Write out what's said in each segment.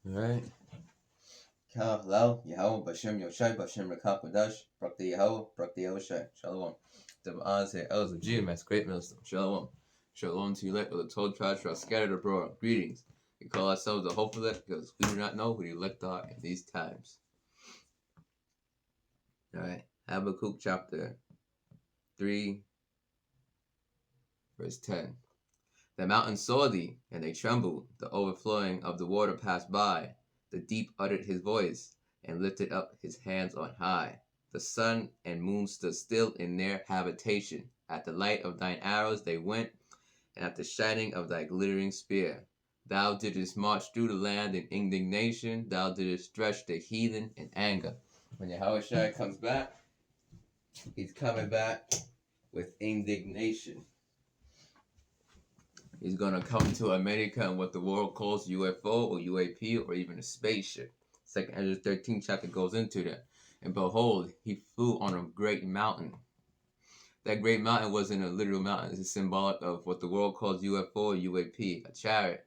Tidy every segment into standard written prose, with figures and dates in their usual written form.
Alright. Hello, Yahawah, BAHASHAM, Yoshai, BAHASHAM, Rakak, Wadash, Brak the Yahawah, Brak the Yoshai. Shalom. The Ma'az, Els of GMS, Great Millstone. Shalom. Shalom to you, elect of the 12 tribes who are scattered abroad. Greetings. We call ourselves the hope elect because we do not know who the elect are in these times. Alright. Habakkuk chapter 3, verse 10. The mountains saw thee, and they trembled. The overflowing of the water passed by. The deep uttered his voice, and lifted up his hands on high. The sun and moon stood still in their habitation. At the light of thine arrows they went, and at the shining of thy glittering spear. Thou didst march through the land in indignation. Thou didst stretch the heathen in anger. When Yahawashi comes back, he's coming back with indignation. He's going to come to America in what the world calls UFO or UAP or even a spaceship. 2nd Ezra 13 chapter goes into that. And behold, he flew on a great mountain. That great mountain wasn't a literal mountain. It's a symbolic of what the world calls UFO or UAP, a chariot.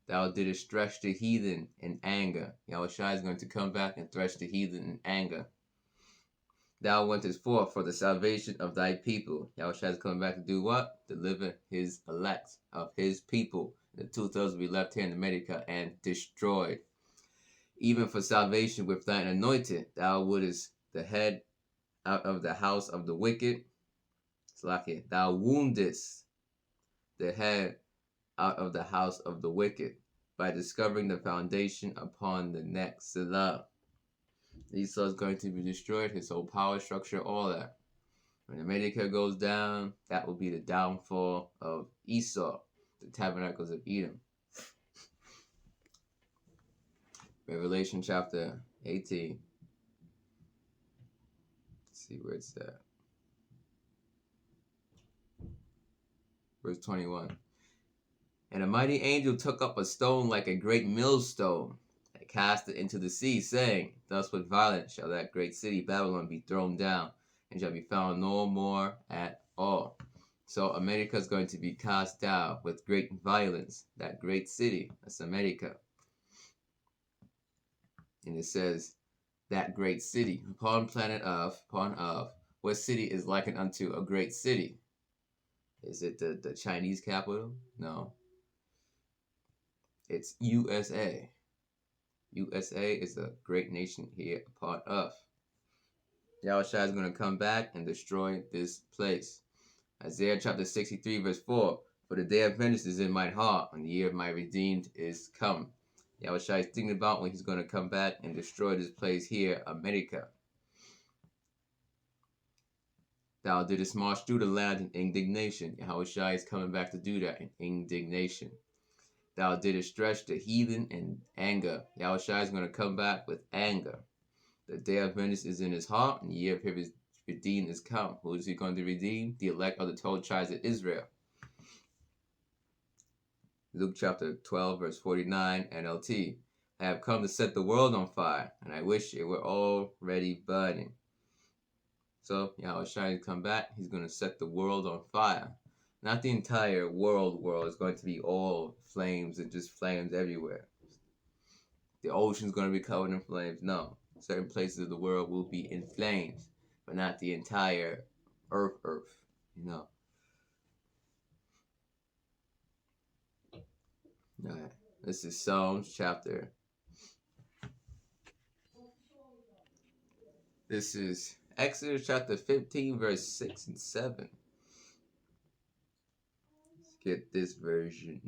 Thou didst stretch the heathen in anger. Yahawashi is going to come back and thresh the heathen in anger. Thou wentest forth for the salvation of thy people. Yahawashi is coming back to do what? Deliver his elect of his people. The 2/3 will be left here in America and destroyed. Even for salvation with thine anointed, thou wouldest the head out of the house of the wicked. Slack, thou woundest the head out of the house of the wicked by discovering the foundation upon the neck. Selah. Esau is going to be destroyed, his whole power structure, all that. When America goes down, that will be the downfall of Esau, the tabernacles of Edom. Revelation chapter 18. Let's see where it's at. Verse 21. And a mighty angel took up a stone like a great millstone, and cast it into the sea, saying, Thus with violence shall that great city Babylon be thrown down, and shall be found no more at all. So America is going to be cast down with great violence. That great city, that's America. And it says, that great city, upon planet Earth, what city is likened unto a great city? Is it the Chinese capital? No. It's USA. USA is a great nation here upon Earth. Yahawashi is going to come back and destroy this place. Isaiah chapter 63 verse 4. For the day of vengeance is in my heart, and the year of my redeemed is come. Yahawashi is thinking about when he's going to come back and destroy this place here, America. Thou didst march through the land in indignation. Yahawashi is coming back to do that in indignation. Thou didst stretch the heathen in anger. Yahawashi is going to come back with anger. The day of vengeance is in his heart, and the year of his redeemed is come. Who is he going to redeem? The elect of the 12 tribes of Israel. Luke chapter 12, verse 49, NLT. I have come to set the world on fire, and I wish it were already burning. So, Yahawashi come back, he's going to set the world on fire. Not the entire world is going to be all flames and just flames everywhere. The ocean's going to be covered in flames. No. Certain places of the world will be in flames, but not the entire earth, you know. All right. This is Psalms chapter. This is Exodus chapter 15, verse 6 and 7. Let's get this version.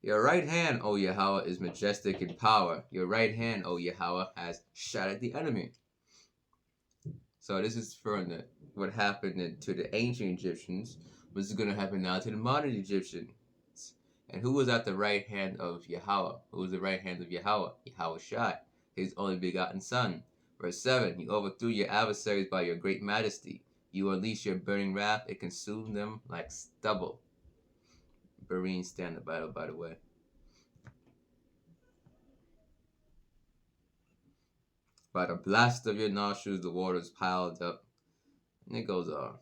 Your right hand, O Yahawah, is majestic in power. Your right hand, O Yahawah, has shattered the enemy. So this is from what happened to the ancient Egyptians. This is going to happen now to the modern Egyptians. And who was at the right hand of Yahawah? Who was the right hand of Yahawah? Yahawashi, his only begotten son. Verse 7, you overthrew your adversaries by your great majesty. You unleashed your burning wrath. It consumed them like stubble. Bereans stand the battle, by the way. By the blast of your nostrils, the waters piled up. And it goes on.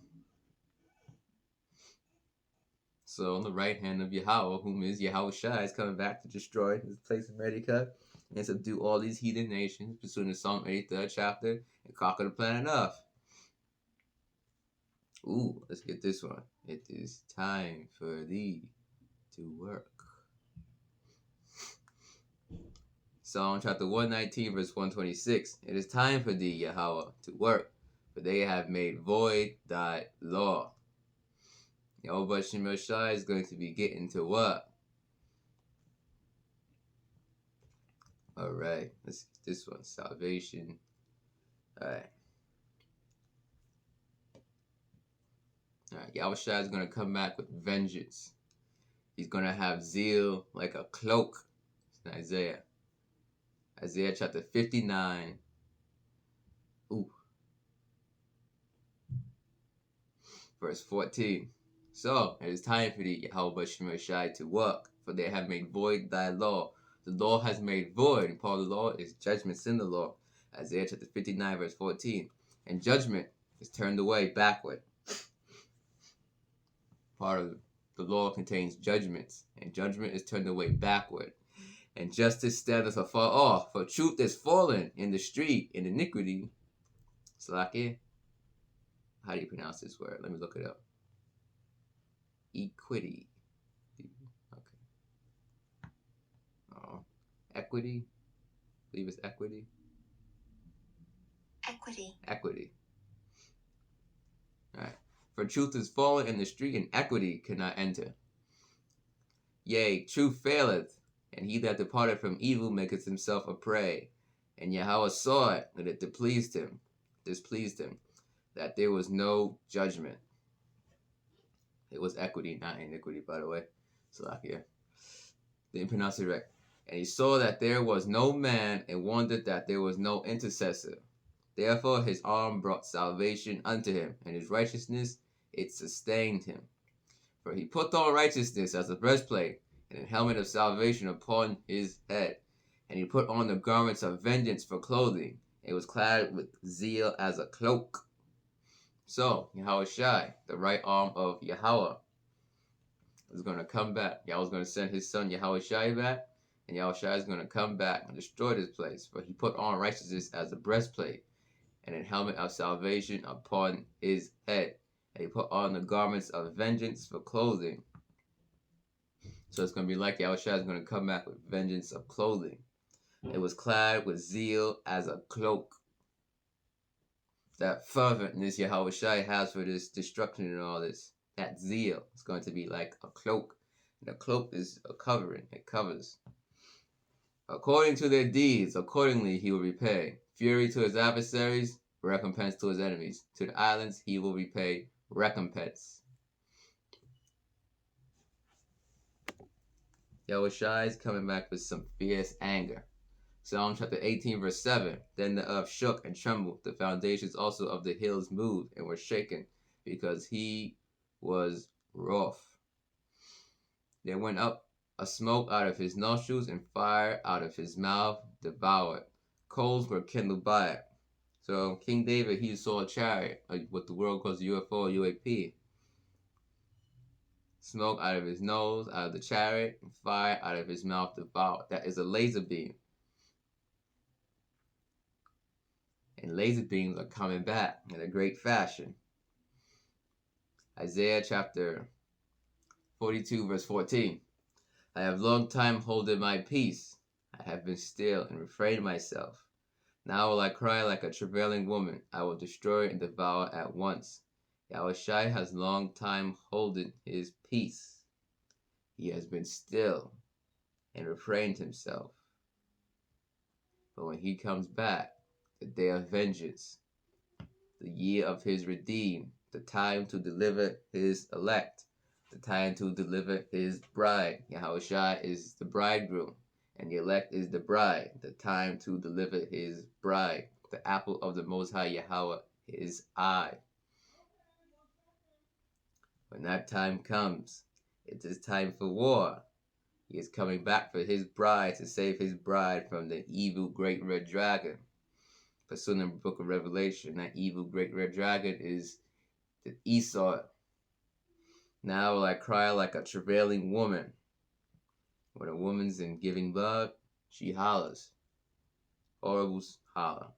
So on the right hand of Yahweh, whom is Yahawashi, is coming back to destroy this place in America and subdue all these heathen nations, pursuing the Psalm 83rd chapter, and conquer the planet Earth. Ooh, let's get this one. It is time for thee to work. Psalm chapter 119, verse 126. It is time for thee, Yahweh, to work, for they have made void thy law. YAHAWASHI is going to be getting to work. Alright, let's get this one. Salvation. Alright. Alright, Yahawashi is going to come back with vengeance. He's going to have zeal like a cloak. It's in Isaiah. Isaiah chapter 59. Ooh. Verse 14. So, it is time for thee, YAHAWASHI, to work, for they have made void thy law. The law has made void, and part of the law is judgments in the law. Isaiah chapter 59, verse 14. And judgment is turned away backward. Part of the law contains judgments, and judgment is turned away backward. And justice standeth afar off, for truth is fallen in the street, in iniquity. Slakia? How do you pronounce this word? Let me look it up. Equity. Okay. Oh, equity? I believe it's equity. Equity. Alright. For truth is fallen in the street, and equity cannot enter. Yea, truth faileth, and he that departed from evil maketh himself a prey. And Yahweh saw it, that it displeased him, that there was no judgment. It was equity, not iniquity, by the way. Salakia. Didn't pronounce it right. And he saw that there was no man, and wondered that there was no intercessor. Therefore his arm brought salvation unto him, and his righteousness, it sustained him. For he put on righteousness as a breastplate, and a helmet of salvation upon his head. And he put on the garments of vengeance for clothing, and was clad with zeal as a cloak. So, Yahawashi, the right arm of Yahweh, is going to come back. Yahweh is going to send his son Yahawashi back, and Yahawashi is going to come back and destroy this place. For he put on righteousness as a breastplate, and a helmet of salvation upon his head. And he put on the garments of vengeance for clothing. So it's going to be like Yahawashi is going to come back with vengeance of clothing. It was clad with zeal as a cloak. That ferventness Yahawashi has for this destruction and all this, that zeal, is going to be like a cloak. And a cloak is a covering. It covers. According to their deeds, accordingly he will repay. Fury to his adversaries, recompense to his enemies. To the islands he will repay recompense. Yahawashi is coming back with some fierce anger. Psalm chapter 18, verse 7. Then the earth shook and trembled. The foundations also of the hills moved and were shaken, because he was wroth. There went up a smoke out of his nostrils, and fire out of his mouth devoured. Coals were kindled by it. So King David, he saw a chariot, what the world calls UFO, UAP. Smoke out of his nose, out of the chariot, and fire out of his mouth devoured. That is a laser beam. And laser beams are coming back in a great fashion. Isaiah chapter 42, verse 14. I have long time holden my peace. I have been still and refrained myself. Now will I cry like a travailing woman. I will destroy and devour at once. Yahawashi has long time holden his peace. He has been still and refrained himself. But when he comes back, the day of vengeance, the year of his redeemed, the time to deliver his elect, the time to deliver his bride. Yahawashi is the bridegroom, and the elect is the bride, the time to deliver his bride. The apple of the Most High Yahweh, his eye. When that time comes, it is time for war. He is coming back for his bride, to save his bride from the evil great red dragon. Pursuing the book of Revelation, that evil great red dragon is the Esau. Now will I cry like a travailing woman. When a woman's in giving blood, she hollers. Horrible holler.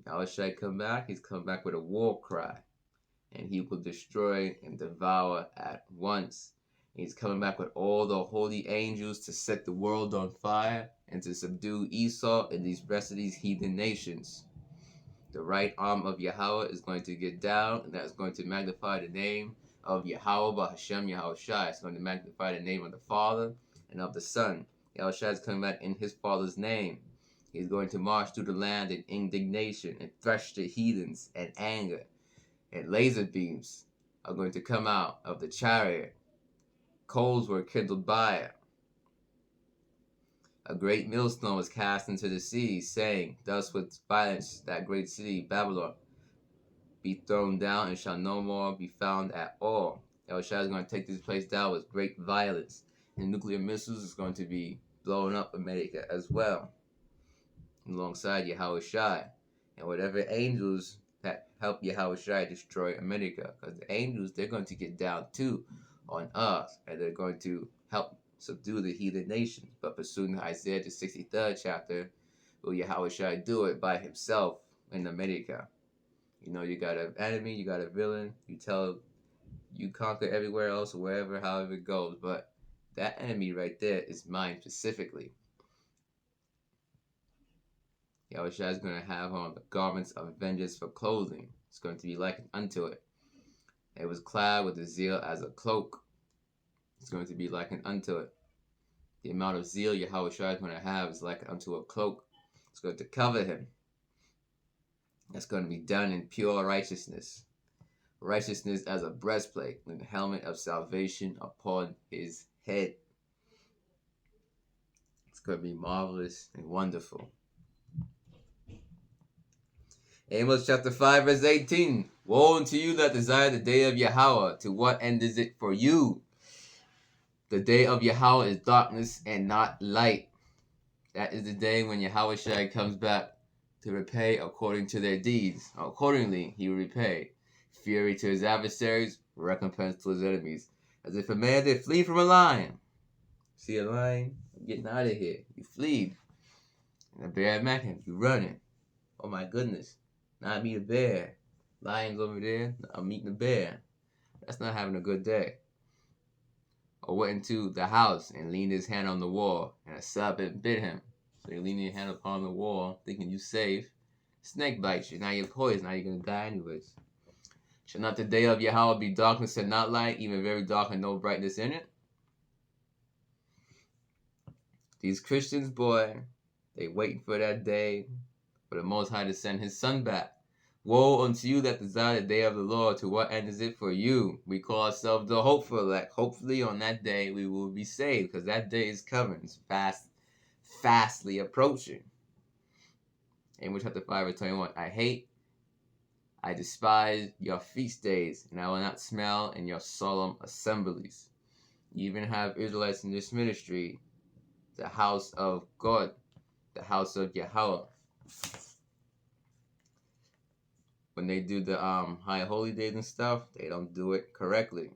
Yahawashi come back, he's come back with a war cry. And he will destroy and devour at once. He's coming back with all the holy angels to set the world on fire and to subdue Esau and these rest of these heathen nations. The right arm of Yahweh is going to get down, and that is going to magnify the name of Yahawah, BAHASHAM, YAHAWASHI. It's going to magnify the name of the Father and of the Son. Yahawashi is coming back in his Father's name. He's going to march through the land in indignation and thresh the heathens in anger. And laser beams are going to come out of the chariot. Coals were kindled by it. A great millstone was cast into the sea, saying, Thus with violence that great city, Babylon, be thrown down and shall no more be found at all. Yahawashi is going to take this place down with great violence. And nuclear missiles is going to be blowing up America as well, alongside Yahawashi. And whatever angels that help Yahawashi destroy America, because the angels, they're going to get down too on us, and they're going to help subdue the heathen nations. But pursuing Isaiah the 63rd chapter, will Yahawashi do it by himself in America? You know, you got an enemy, you got a villain, you conquer everywhere else, wherever, however it goes, but that enemy right there is mine specifically. Yahawashi is going to have on the garments of vengeance for clothing. It's going to be likened unto it. It was clad with the zeal as a cloak. It's going to be likened unto it. The amount of zeal Yahawashi is going to have is likened unto a cloak. It's going to cover him. That's going to be done in pure righteousness. Righteousness as a breastplate and the helmet of salvation upon his head. It's going to be marvelous and wonderful. Amos chapter 5 verse 18. Woe unto you that desire the day of Yahawah. To what end is it for you? The day of Yahawah is darkness and not light. That is the day when Yahawashi comes back to repay according to their deeds. Accordingly, he will repay. Fury to his adversaries, recompense to his enemies. As if a man did flee from a lion. See a lion? I'm getting out of here. You flee. And a bear met him. You running. Oh my goodness. Now I meet a bear. Lion's over there. I'm meeting a bear. That's not having a good day. Or went into the house and leaned his hand on the wall, and a serpent bit him. So you lean your hand upon the wall, thinking you safe. Snake bites you. Now you're poisoned. Now you're going to die anyways. Shall not the day of Yahawah be darkness and not light, even very dark and no brightness in it? These Christians, boy, they waiting for that day for the Most High to send his son back. Woe unto you that desire the day of the Lord. To what end is it for you? We call ourselves the hopeful elect. Hopefully on that day we will be saved, because that day is coming. It's fastly approaching. Amos chapter 5 verse 21. I despise your feast days, and I will not smell in your solemn assemblies. You even have Israelites in this ministry, the house of God, the house of Yahawah. When they do the high holy days and stuff, they don't do it correctly.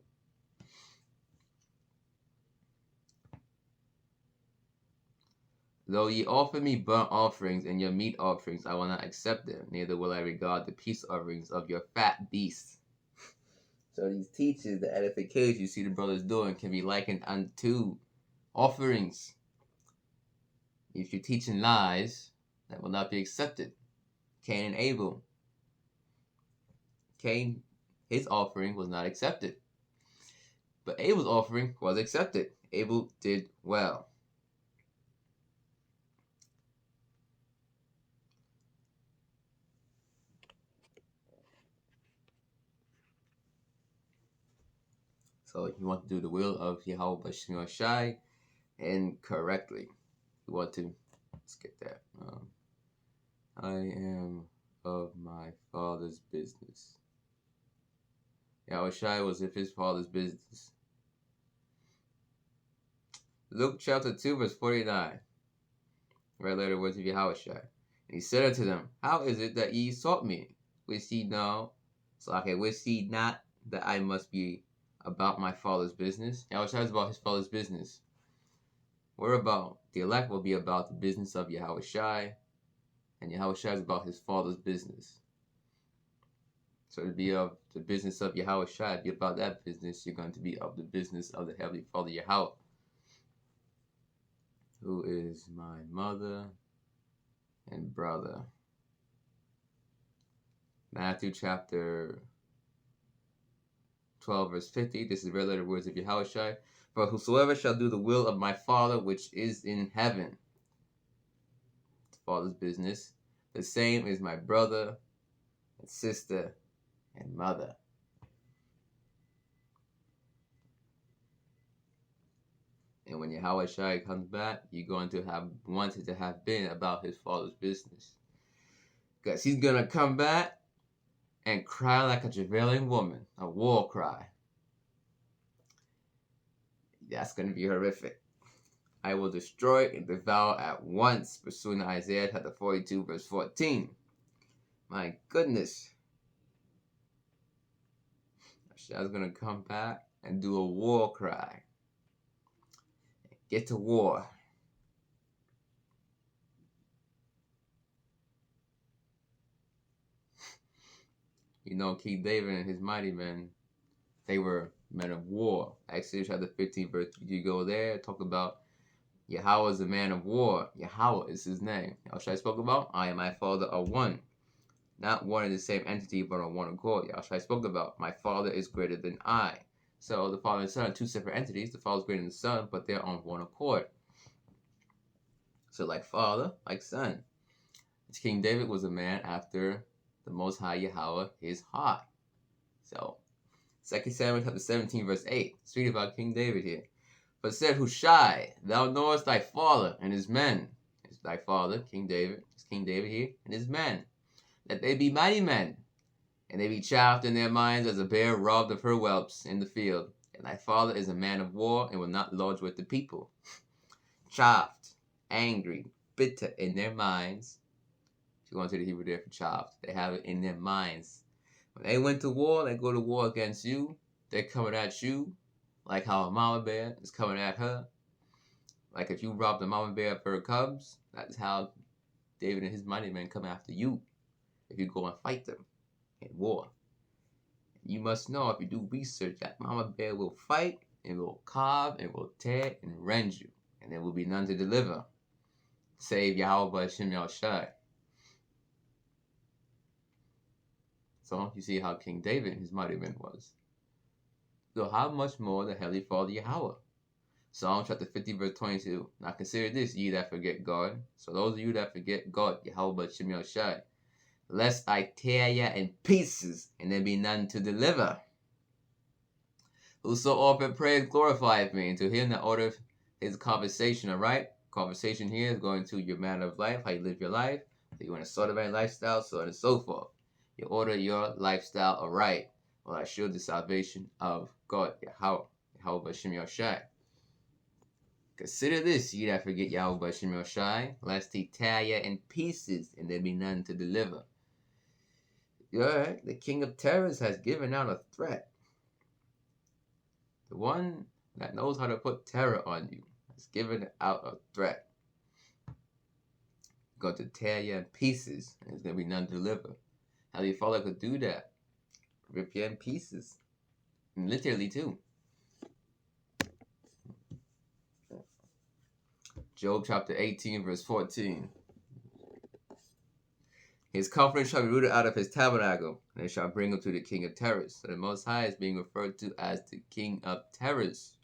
Though ye offer me burnt offerings and your meat offerings, I will not accept them, neither will I regard the peace offerings of your fat beasts. So these teachers, the edification you see the brothers doing, can be likened unto offerings. If you're teaching lies, that will not be accepted. Cain and Abel. Cain, his offering was not accepted. But Abel's offering was accepted. Abel did well. So you want to do the will of Yahawah and correctly. You want to, let's get that. I am of my father's business. Yahawashi was of his father's business. Luke chapter 2 verse 49. Right later words of Yahawashi. And he said unto them, How is it that ye sought me? Wist ye not that I must be about my Father's business. Yahawashi is about his Father's business. We're about, the elect will be about the business of Yahawashi, and Yahawashi is about his Father's business. So to be of the business of Yahawashi, be about that business, you're going to be of the business of the Heavenly Father Yahweh, who is my mother and brother. Matthew chapter 12, verse 50. This is the red letter words of Yahawashi. For whosoever shall do the will of my Father which is in heaven, the Father's business, the same is my brother and sister and mother. And when Yahawashi comes back, you're going to have wanted to have been about his Father's business. Because he's going to come back and cry like a travailing woman, a war cry. That's going to be horrific. I will destroy and devour at once, pursuing Isaiah chapter 42, verse 14. My goodness. Shah's going to come back and do a war cry. Get to war. You know, King David and his mighty men, they were men of war. Exodus chapter 15, verse 3, you go there, talk about Yahweh is a man of war. Yahweh is his name. Yahawashi spoke about, I and my Father are one. Not one in the same entity, but on one accord. Yahawashi spoke about, my Father is greater than I. So the Father and Son are two separate entities. The Father is greater than the Son, but they're on one accord. So like Father, like Son. King David was a man after the Most High Yahweh, his heart. So 2 Samuel chapter 17, verse 8. Speaking about King David here. But said Hushai, thou knowest thy father and his men. It's thy father, King David. It's King David here, and his men. That they be mighty men, and they be chaffed in their minds as a bear robbed of her whelps in the field. And thy father is a man of war, and will not lodge with the people. Chaffed, angry, bitter in their minds. If you go into the Hebrew there for chaffed, they have it in their minds. When they went to war, they go to war against you. They're coming at you, like how a mama bear is coming at her. Like if you robbed a mama bear of her cubs, that's how David and his mighty men come after you. If you go and fight them in war. You must know, if you do research, that mama bear will fight and will carve and will tear and rend you. And there will be none to deliver. Save YAHAWASHI Yahawashi. So you see how King David and his mighty men was. So how much more the Heavenly Father Yahweh? Psalm chapter 50, verse 22. Now consider this, ye that forget God. So those of you that forget God, YAHAWASHI Yahawashi, lest I tear you in pieces, and there be none to deliver. Whoso often prays glorifieth me, and to him that ordereth his conversation, alright? Conversation here is going to your manner of life, how you live your life. So you want a sort of a lifestyle, so on and so forth. You order your lifestyle alright. Well, I show the salvation of God, YAHAWASHI Yahawashi. Consider this, ye that forget YAHAWASHI Yahawashi, lest he tear you in pieces, and there be none to deliver. Alright, the king of terrors has given out a threat. The one that knows how to put terror on you has given out a threat. Going to tear you in pieces, and there's going to be none to deliver. How do you Father could do that? Rip you in pieces. And literally, too. Job chapter 18, verse 14. His confidence shall be rooted out of his tabernacle, and it shall bring him to the king of terrors. So the Most High is being referred to as the king of terrors.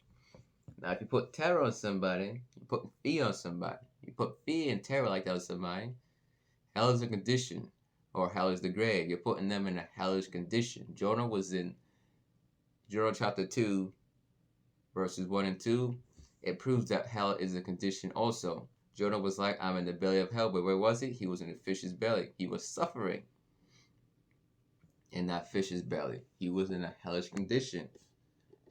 Now, if you put terror on somebody, you put fear on somebody. You put fear and terror like that on somebody, hell is a condition, or hell is the grave. You're putting them in a hellish condition. Jonah was in Jonah chapter 2, verses 1 and 2. It proves that hell is a condition also. Jonah was like, I'm in the belly of hell. But where was he? He was in a fish's belly. He was suffering in that fish's belly. He was in a hellish condition.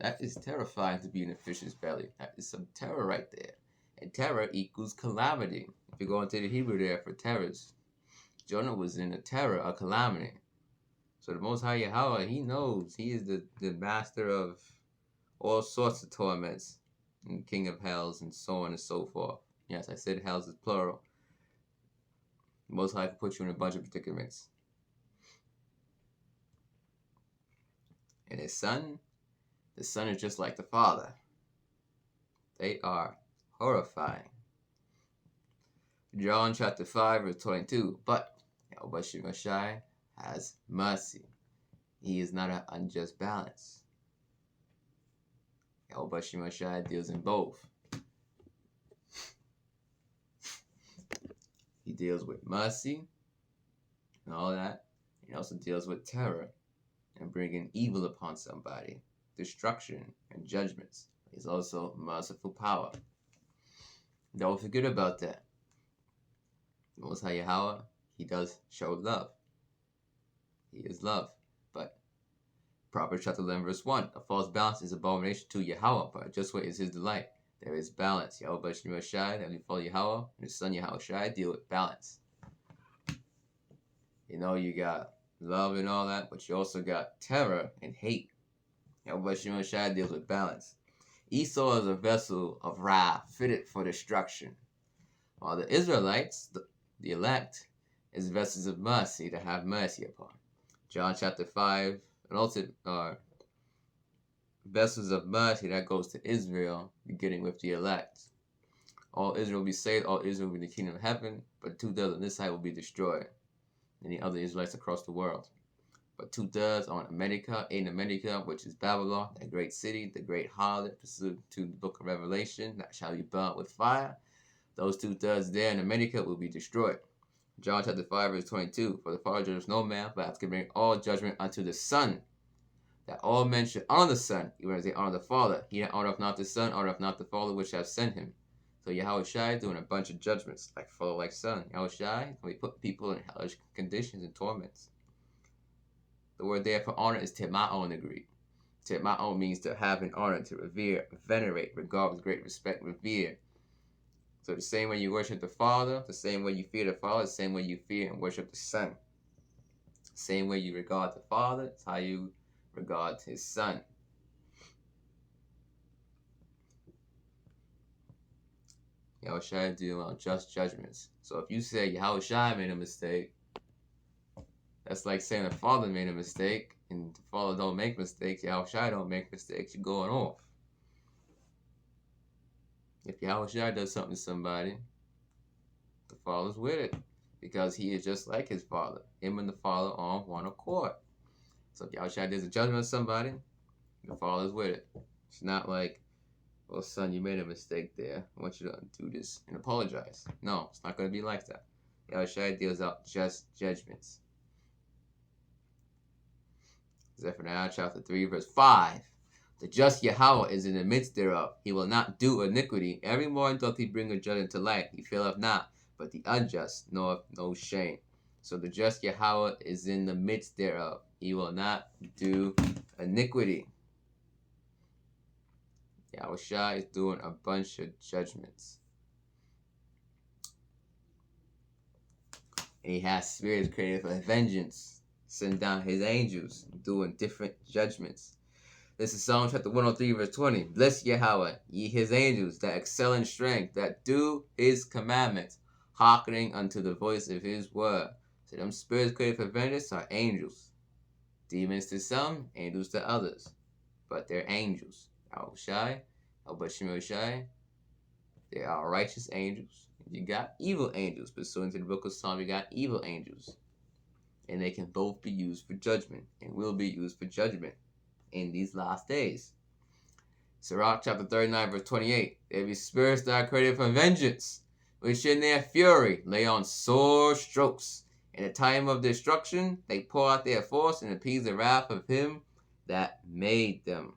That is terrifying, to be in a fish's belly. That is some terror right there. And terror equals calamity. If you go into the Hebrew there for terrors, Jonah was in a terror, a calamity. So the Most High Yahweh, he knows. He is the master of all sorts of torments, and king of hells, and so on and so forth. Yes, I said hells is plural. Most High can put you in a bunch of predicaments. And his son, the son is just like the father. They are horrifying. John chapter 5, verse 22. But YAHAWASHI has mercy. He is not an unjust balance. YAHAWASHI deals in both. He deals with mercy and all that. He also deals with terror and bringing evil upon somebody, destruction and judgments. He's also merciful power. Don't forget about that. Most High Yahawah, he does show love. He is love. But Proverbs chapter 11 verse 1, a false balance is abomination to Yahawah, but a just way is his delight. There is balance. YAHAWASHI, that we follow Yahawah, and his son YAHAWASHI deal with balance. You know, you got love and all that, but you also got terror and hate. YAHAWASHI deals with balance. Esau is a vessel of wrath, fitted for destruction, while the Israelites, the elect, is vessels of mercy to have mercy upon. John chapter 5, and also vessels of mercy that goes to Israel, beginning with the elect. All Israel will be saved, all Israel will be in the kingdom of heaven, but 2/3 on this side will be destroyed, and the other Israelites across the world. But 2/3 on America, in America, which is Babylon, that great city, the great harlot, pursuant to the book of Revelation, that shall be burnt with fire. Those 2/3 there in America will be destroyed. John chapter 5, verse 22, for the Father judges no man, but hath given all judgment unto the Son, that all men should honor the Son, even as they honor the Father. He that honoreth not the Son, honoreth not the Father which hath sent him. So YAHAWASHI doing a bunch of judgments, like Father, like Son. YAHAWASHI, we put people in hellish conditions and torments. The word there for honor is tema'o in the Greek. Tema'o means to have an honor, to revere, venerate, regard with great respect, revere. So the same way you worship the Father, the same way you fear the Father, the same way you fear and worship the Son. The same way you regard the Father, it's how you regard his Son. YAHAWASHI deal on just judgments. So if you say YAHAWASHI made a mistake, that's like saying the Father made a mistake, and the Father don't make mistakes, YAHAWASHI don't make mistakes, you're going off. If YAHAWASHI does something to somebody, the Father's with it, because he is just like his Father. Him and the Father are on one accord. So if YAHAWASHI does a judgment on somebody, the Father's with it. It's not like, well, son, you made a mistake there. I want you to undo this and apologize. No, it's not going to be like that. YAHAWASHI deals out just judgments. Zephaniah chapter 3, verse 5. The just Yahawah is in the midst thereof. He will not do iniquity. Every morning doth he bring a judgment to light. He faileth not, but the unjust knoweth no shame. So the just Yahawah is in the midst thereof. He will not do iniquity. YAHAWASHI is doing a bunch of judgments. And he has spirits created for vengeance. Send down his angels, doing different judgments. This is Psalm chapter 103, verse 20. Bless Yahawah, ye his angels, that excel in strength, that do his commandments, hearkening unto the voice of his word. So them spirits created for vengeance are angels. Demons to some, angels to others. But they're angels. YAHAWASHI, they are righteous angels. You got evil angels. Pursuant to the book of Psalm, you got evil angels. And they can both be used for judgment, and will be used for judgment in these last days. Sirach chapter 39, verse 28. There be spirits that are created for vengeance, which in their fury lay on sore strokes. In the time of destruction, they pour out their force and appease the wrath of him that made them.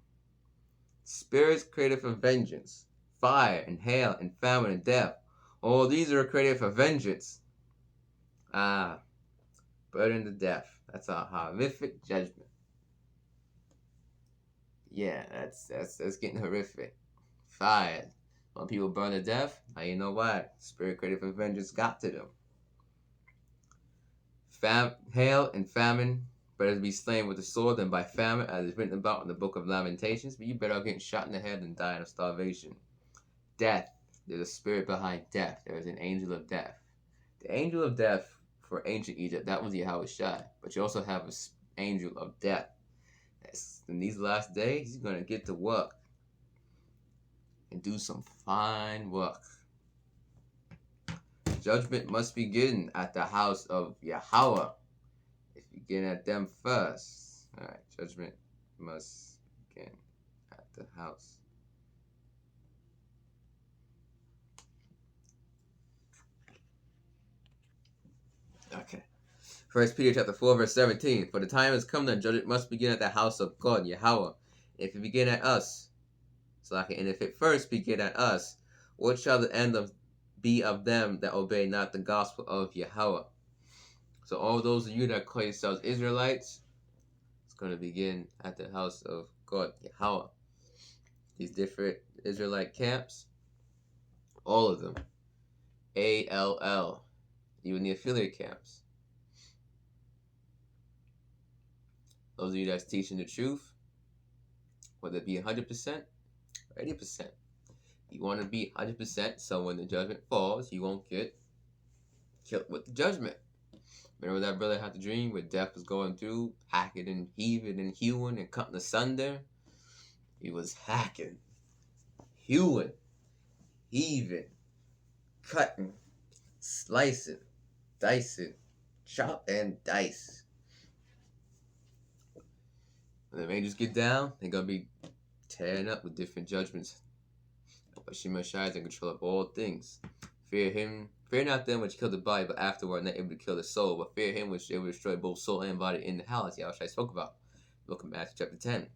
Spirits created for vengeance, fire and hail and famine and death. All these are created for vengeance. Burden to death. That's a horrific judgment. Yeah, that's getting horrific. Fire. When people burn to death, now you know why. Spirit created for vengeance got to them. Hail and famine, Better to be slain with the sword than by famine, as is written about in the book of Lamentations. But you better off getting shot in the head than dying of starvation. Death. There's a spirit behind death. There is an angel of death. The angel of death for ancient Egypt, that was YAHAWASHI. But you also have an angel of death. That's, in these last days, he's going to get to work and do some fine work. Judgment must begin at the house of Yahawah. If you begin at them first. Alright, judgment must begin at the house. Okay. 1 Peter chapter 4, verse 17. For the time has come that judgment must begin at the house of God, Yahawah. If it begin at us, and if it first begin at us, what shall the end be of them that obey not the gospel of Yahawah? So all those of you that call yourselves Israelites, it's going to begin at the house of God, Yahawah. These different Israelite camps, all of them, ALL, even the affiliate camps. Those of you that's teaching the truth, whether it be 100% or 80%. You want to be 100%, so when the judgment falls, you won't get killed with the judgment. Remember that brother had the dream where death was going through, hacking and heaving and hewing and cutting asunder? He was hacking, hewing, heaving, cutting, slicing, dicing, chop and dice. When the angels get down, they're going to be tearing up with different judgments. But Shemashai is in control of all things. Fear him. Fear not them which kill the body, but afterward not able to kill the soul. But fear him which is able to destroy both soul and body in the hell, as Yahushua spoke about. Look at Matthew chapter 10.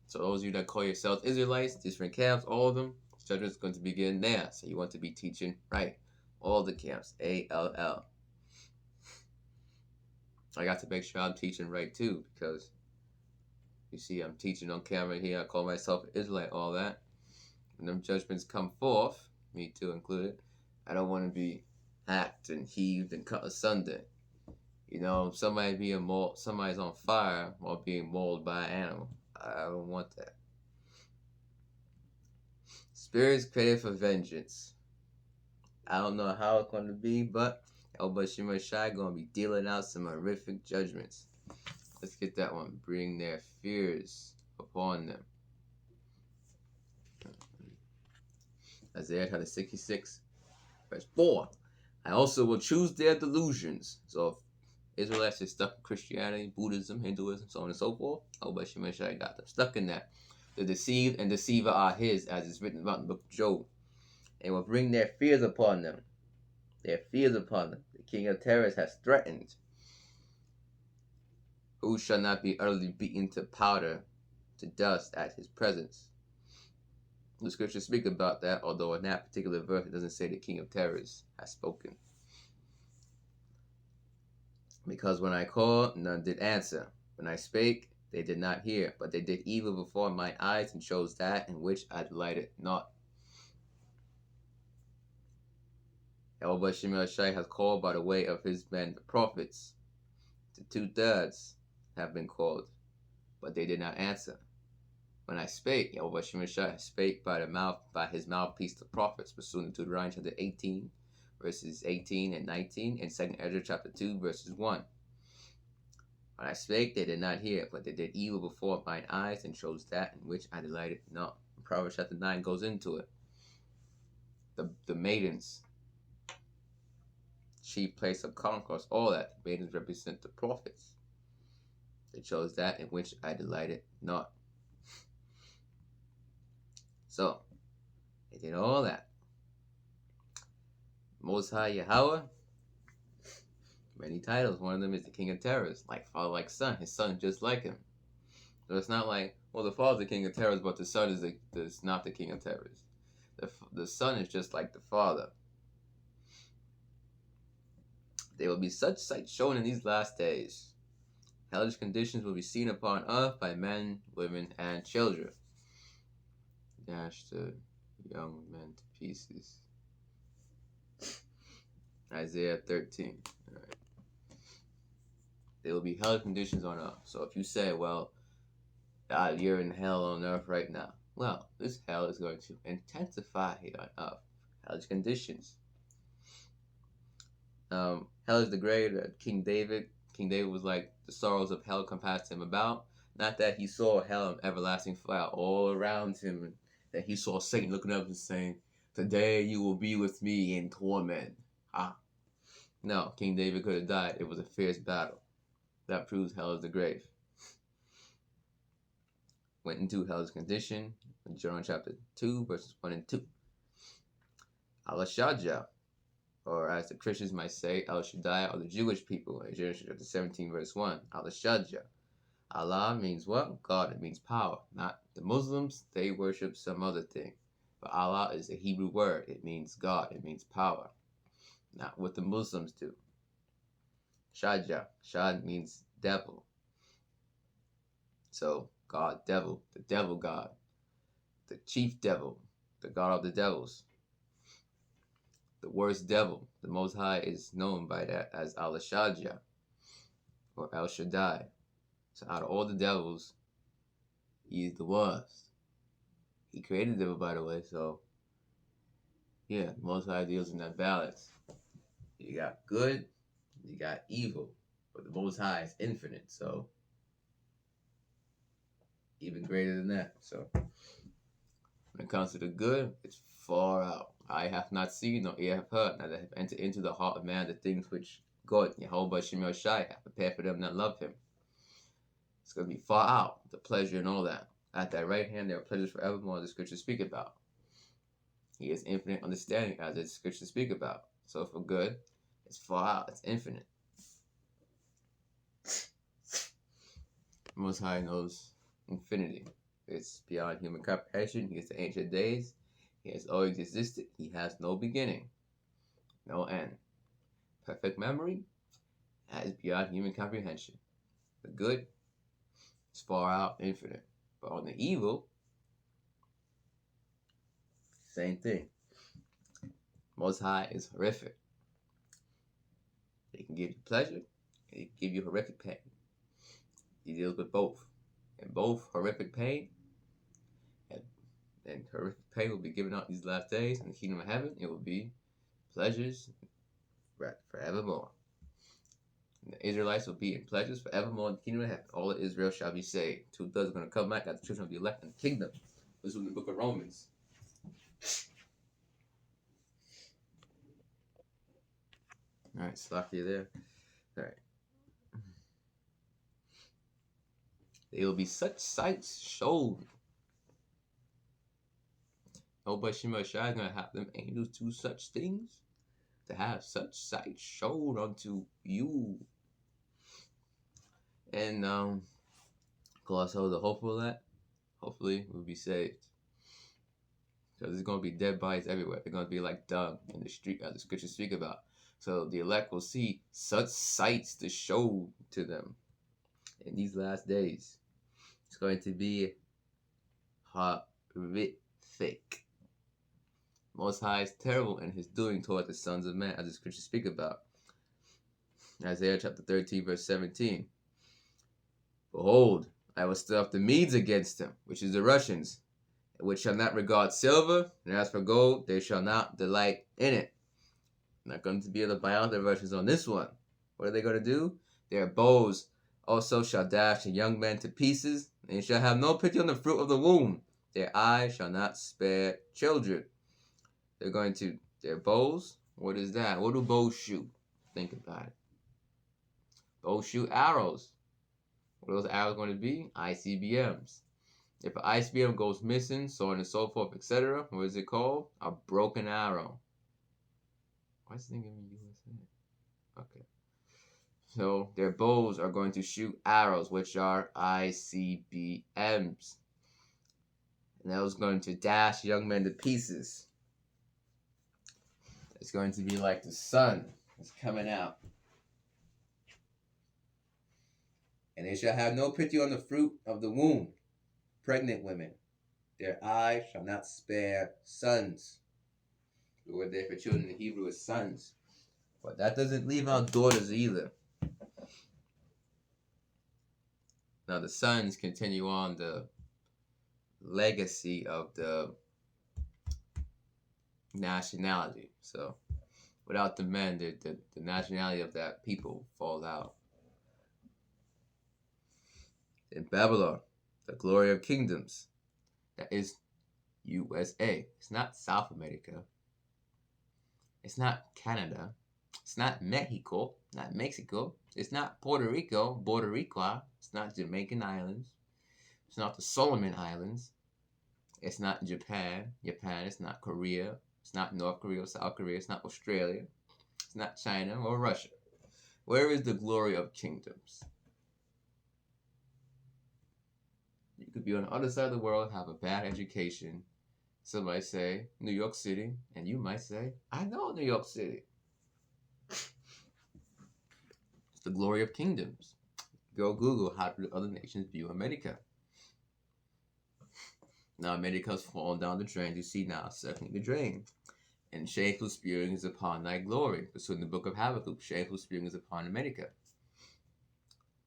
So those of you that call yourselves Israelites, different camps, all of them, judgment is going to begin there. So you want to be teaching right. All the camps, ALL. I got to make sure I'm teaching right too, because you see I'm teaching on camera here. I call myself an Israelite, all that. When them judgments come forth, me too included, I don't want to be hacked and heaved and cut asunder. You know, somebody's on fire while being mauled by an animal. I don't want that. Spirits created for vengeance. I don't know how it's going to be, but Shai going to be dealing out some horrific judgments. Let's get that one. Bring their fears upon them. Isaiah chapter 66, verse 4. I also will choose their delusions. So if Israelites are stuck in Christianity, Buddhism, Hinduism, so on and so forth, Shai got them stuck in that. The deceived and deceiver are his, as is written about in the book of Job. And will bring their fears upon them. Their fears upon them. The king of terrors has threatened. Who shall not be utterly beaten to powder, to dust at his presence? The scriptures speak about that, although in that particular verse it doesn't say the king of terrors has spoken. Because when I called, none did answer. When I spake, they did not hear, but they did evil before mine eyes, and chose that in which I delighted not. Yahuwah has called by the way of his men the prophets. The 2/3 have been called, but they did not answer. When I spake, Yahuwah spake by his mouthpiece the prophets, pursuant to Deuteronomy chapter 18, verses 18 and 19, and 2 Ezra chapter 2, verses 1. When I spake, they did not hear, but they did evil before mine eyes, and chose that in which I delighted not. Proverbs chapter 9 goes into it. The maidens, chief place of concourse, all that. The maidens represent the prophets. They chose that in which I delighted not. So, they did all that. Most High Yahawah, many titles. One of them is the King of Terrors, like father, like son. His son just like him. So it's not like, well, the father's the King of Terrors, but the son is not the King of Terrors. The son is just like the father. There will be such sights shown in these last days. Hellish conditions will be seen upon earth by men, women, and children. Dash the young men to pieces. Isaiah 13. All right. there will be hell conditions on earth. So if you say, well, you're in hell on earth right now, well, this hell is going to intensify here on earth. Hell's conditions. Hell is the grave that King David. King David was like, the sorrows of hell compassed him about. Not that he saw hell and everlasting fire all around him, and that he saw Satan looking up and saying, "Today you will be with me in torment." No, King David could have died. It was a fierce battle. That proves hell is the grave. Went into hell's condition in John chapter 2, verses 1 and 2. Allah Shaja, or as the Christians might say, El Shaddai, or the Jewish people, in Genesis chapter 17, verse 1. Allah Shaja. Allah means what? God. It means power. Not the Muslims. They worship some other thing. But Allah is a Hebrew word. It means God. It means power. Not what the Muslims do. Shaja. Shad means devil. So, God, devil. The devil God. The chief devil. The God of the devils. The worst devil. The Most High is known by that as Allah Shaja, or El Shaddai. So out of all the devils, he is the worst. He created the devil, by the way, so yeah, the Most High deals in that balance. You got good, you got evil, but the Most High is infinite, so even greater than that. So when it comes to the good, it's far out. I have not seen, nor ear have heard, neither have entered into the heart of man the things which God, YAHAWASHI, have prepared for them that love him. It's going to be far out, the pleasure and all that. At thy right hand there are pleasures forevermore, the scriptures speak about. He has infinite understanding, as the scriptures speak about. So for good, it's far out, it's infinite. Most High knows infinity. It's beyond human comprehension. He is the ancient days. He has always existed. He has no beginning, no end. Perfect memory, that is beyond human comprehension. The good, it's far out, infinite. But on the evil, same thing. Most High is horrific. He can give you pleasure, and he can give you horrific pain. He deals with both. And both horrific pain and horrific pain will be given out these last days. In the kingdom of heaven, it will be pleasures forevermore. And the Israelites will be in pleasures forevermore in the kingdom of heaven. All of Israel shall be saved. 2/3 are going to come back as the children of the elect in the kingdom. This is in the book of Romans. All right, stop you there. All right. There will be such sights shown. But Shema Shai is going to have them angels do such things, to have such sights shown unto you. And also the hope of that, hopefully we'll be saved. Because there's going to be dead bodies everywhere. They're going to be like dung in the street, as the scriptures speak about. So the elect will see such sights to show to them in these last days. It's going to be horrific. Most High is terrible in his doing toward the sons of man, as the scriptures speak about. Isaiah chapter 13, verse 17. Behold, I will stir up the Medes against him, which is the Russians, which shall not regard silver, and as for gold, they shall not delight in it. I'm not going to be able to buy out the Russians on this one. What are they going to do? Their bows also shall dash the young men to pieces, and they shall have no pity on the fruit of the womb. Their eyes shall not spare children. They're going to, their bows, what is that? What do bows shoot? Think about it. Bows shoot arrows. What are those arrows going to be? ICBMs. If an ICBM goes missing, so on and so forth, etc., what is it called? A broken arrow. Why is it thinking USA? Okay. So their bows are going to shoot arrows, which are ICBMs. And that was going to dash young men to pieces. It's going to be like the sun is coming out. And they shall have no pity on the fruit of the womb. Pregnant women, their eyes shall not spare sons. The word there for children in Hebrew is sons. But that doesn't leave out daughters either. Now the sons continue on the legacy of the nationality. So without the men, the nationality of that people fall out. In Babylon, the glory of kingdoms, that is USA. It's not South America. It's not Canada. It's not Mexico. Not Mexico. It's not Puerto Rico, Puerto Rico. It's not Jamaican Islands. It's not the Solomon Islands. It's not Japan. It's not Korea. It's not North Korea or South Korea. It's not Australia. It's not China or Russia. Where is the glory of kingdoms? You could be on the other side of the world, have a bad education. Somebody say New York City, and you might say, I know New York City. It's the glory of kingdoms. Go Google how do other nations view America. Now America's fallen down the drain. You see now circling the drain. And shameful spewing is upon thy glory. So in the book of Habakkuk, shameful spewing is upon America.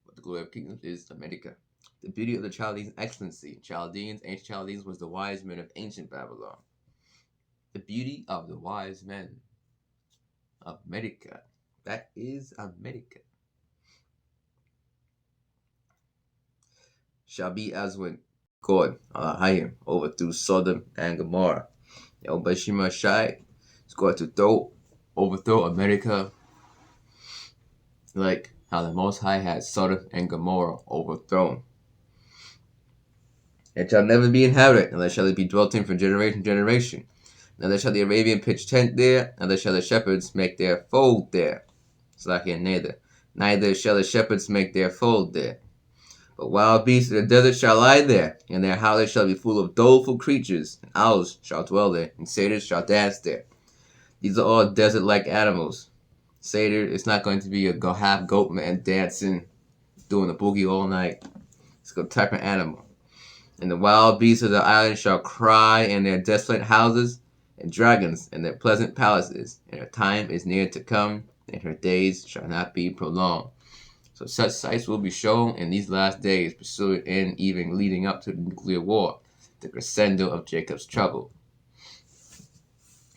But the glory of kingdoms is America. The beauty of the Chaldeans' excellency. Ancient Chaldeans was the wise men of ancient Babylon. The beauty of the wise men of America. That is America. Shall be as when God, Hayim, overthrew Sodom and Gomorrah. Bashima Shai is going to overthrow America like how the Most High had Sodom and Gomorrah overthrown. It shall never be inhabited, neither shall it be dwelt in from generation to generation. Neither shall the Arabian pitch tent there, neither shall the shepherds make their fold there. It's like in neither shall the shepherds make their fold there. But wild beasts of the desert shall lie there, and their houses shall be full of doleful creatures, and owls shall dwell there, and satyrs shall dance there. These are all desert-like animals. Satyr is not going to be a half goat man dancing, doing the boogie all night. It's a type of animal. And the wild beasts of the island shall cry in their desolate houses, and dragons in their pleasant palaces. And her time is near to come, and her days shall not be prolonged. So such sights will be shown in these last days, pursuing and even leading up to the nuclear war, the crescendo of Jacob's trouble.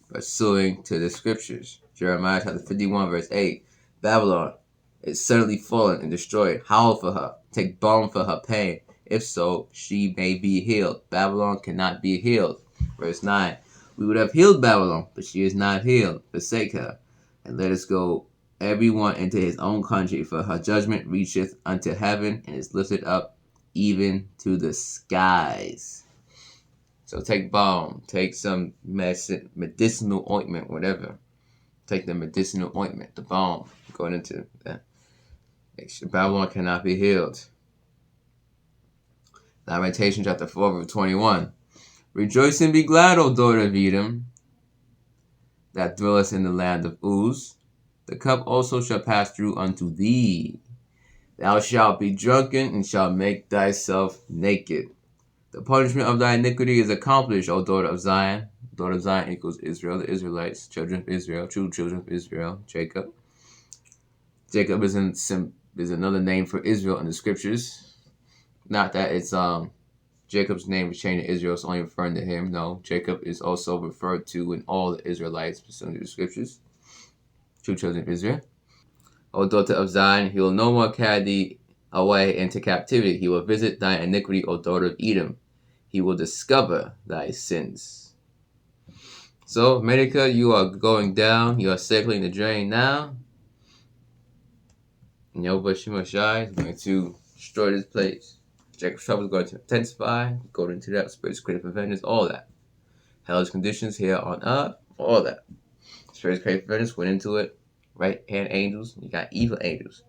Pursuing to the scriptures, Jeremiah chapter 51 verse 8, Babylon is suddenly fallen and destroyed. Howl for her, take balm for her pain. If so, she may be healed. Babylon cannot be healed. Verse 9, we would have healed Babylon, but she is not healed. Forsake her, and let us go everyone into his own country, for her judgment reacheth unto heaven, and is lifted up even to the skies. So take balm, take some medicinal ointment, whatever. Take the medicinal ointment, the balm, going into that. Babylon cannot be healed. Lamentation chapter 4 verse 21. Rejoice and be glad, O daughter of Edom, that dwellest in the land of Uz. The cup also shall pass through unto thee. Thou shalt be drunken, and shalt make thyself naked. The punishment of thy iniquity is accomplished, O daughter of Zion. Daughter of Zion equals Israel, the Israelites, children of Israel, true children of Israel, Jacob. Jacob is another name for Israel in the scriptures. Not that it's Jacob's name was changed to Israel, it's only referring to him. No, Jacob is also referred to in all the Israelites pursuant to the scriptures. True children of Israel. O daughter of Zion, he will no more carry thee away into captivity. He will visit thy iniquity, O daughter of Edom. He will discover thy sins. So, America, you are going down. You are circling the drain now. And Yahuwah Shimashai is going to destroy this place. Jacob's trouble is going to intensify, go into that, spirits created for vengeance, all that. Hellish conditions here on earth, all that. Spirits created for vengeance, went into it. Right hand angels, you got evil angels.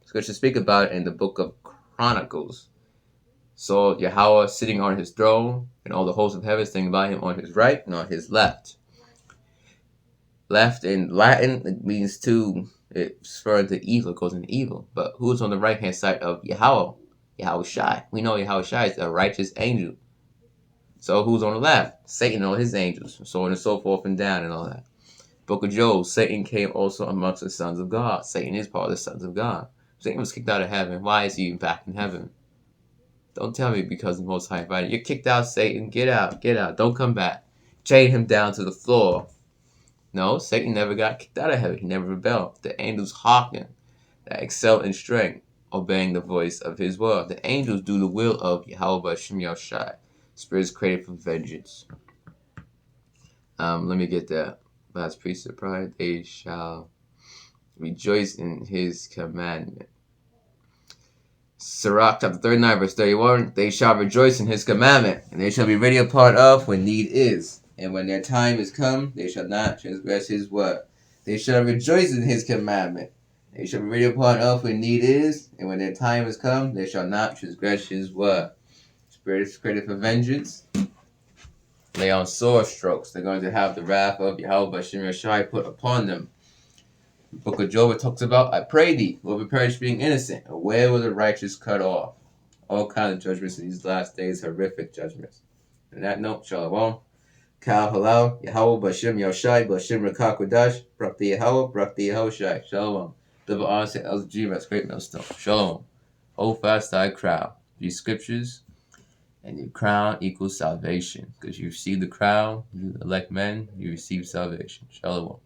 Scriptures speak about it in the book of Chronicles. Saw Yahawah sitting on his throne, and all the hosts of heaven standing by him on his right and on his left. Left in Latin, it means to, it's referring to evil, it goes into evil. But who's on the right hand side of Yahawah? YAHAWASHI. We know YAHAWASHI is a righteous angel. So who's on the left? Satan and all his angels, so on and so forth and down and all that. Book of Job, Satan came also amongst the sons of God. Satan is part of the sons of God. Satan was kicked out of heaven. Why is he back in heaven? Don't tell me because the Most High invited. You're kicked out, Satan. Get out, get out. Don't come back. Chain him down to the floor. No, Satan never got kicked out of heaven. He never rebelled. The angels hearken, that excel in strength, obeying the voice of his will. The angels do the will of YAHAWASHI. Spirits created for vengeance. Let me get that. By his precept pride, they shall rejoice in his commandment. Sirach chapter 39, verse 31. They shall rejoice in his commandment, and they shall be ready a part of when need is. And when their time is come, they shall not transgress his word. They shall rejoice in his commandment. They shall be ready a part of when need is, and when their time is come, they shall not transgress his word. Spirit is created for vengeance. Lay on sword strokes. They're going to have the wrath of YAHAWASHI put upon them. The book of Job talks about, I pray thee, will we perish being innocent, and where will the righteous cut off? All kinds of judgments in these last days, horrific judgments. On that note, Shalom. Kal halal, Yahawah, Bashim Yoshai, Bashim Rakakwadash, Brakti Yahawah, Brakti Yahoshai. Shalom. Double honor to LG, that's great millstone. Shalom. Hold fast thy crown. These scriptures, and your crown equals salvation. Because you receive the crown, you elect men, you receive salvation. Shalom.